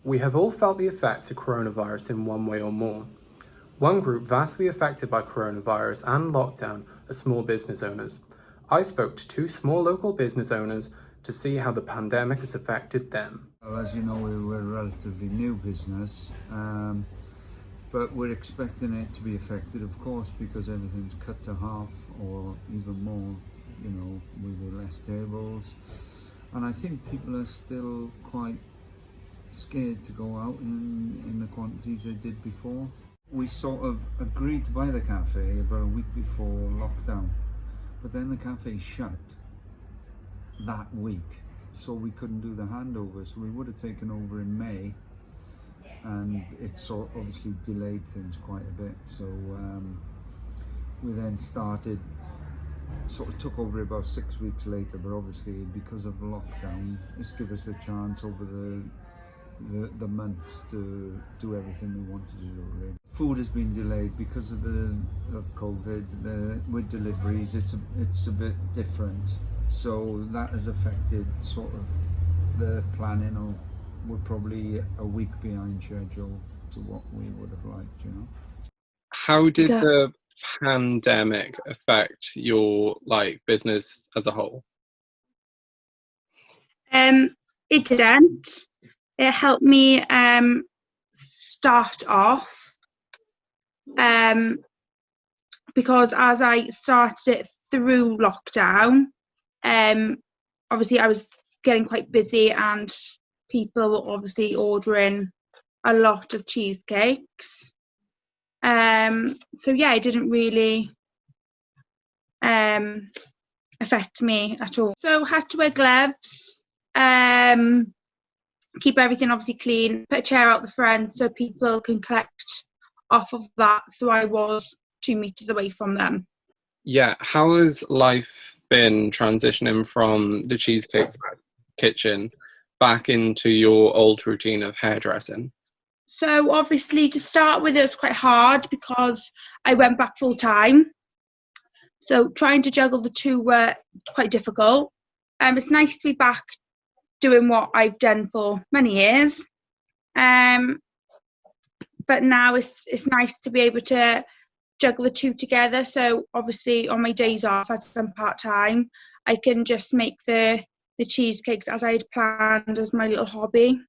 We have all felt the effects of coronavirus in one way or more. One group vastly affected by coronavirus and lockdown are small business owners. I spoke to two small local business owners to see how the pandemic has affected them. Well, as you know, we're a relatively new business, but we're expecting it to be affected, of course, because everything's cut to half or even more. You know, we were less tables, and I think people are still quite scared to go out in the quantities they did before. We sort of agreed to buy the cafe about a week before lockdown, but then the cafe shut that week, so we couldn't do the handover. So we would have taken over in May, and it sort of obviously delayed things quite a bit. So we then started, sort of took over about 6 weeks later, but obviously because of lockdown, it's given us a chance over the months to do everything we wanted to do. Really. Food has been delayed because of COVID. With deliveries, it's a bit different, so that has affected sort of the planning of. We're probably a week behind schedule to what we would have liked, you know. How did the pandemic affect your business as a whole? It didn't. It helped me start off because as I started it through lockdown, obviously I was getting quite busy and people were obviously ordering a lot of cheesecakes. So yeah, it didn't really affect me at all. So had to wear gloves, keep everything obviously clean, put a chair out the front so people can collect off of that, so I was 2 meters away from them. Yeah, how has life been transitioning from the Cheesecake Kitchen back into your old routine of hairdressing? So obviously to start with it was quite hard because I went back full time. So trying to juggle the two were quite difficult. It's nice to be back doing what I've done for many years. But now it's nice to be able to juggle the two together. So obviously on my days off, as I'm part-time, I can just make the cheesecakes as I had planned as my little hobby.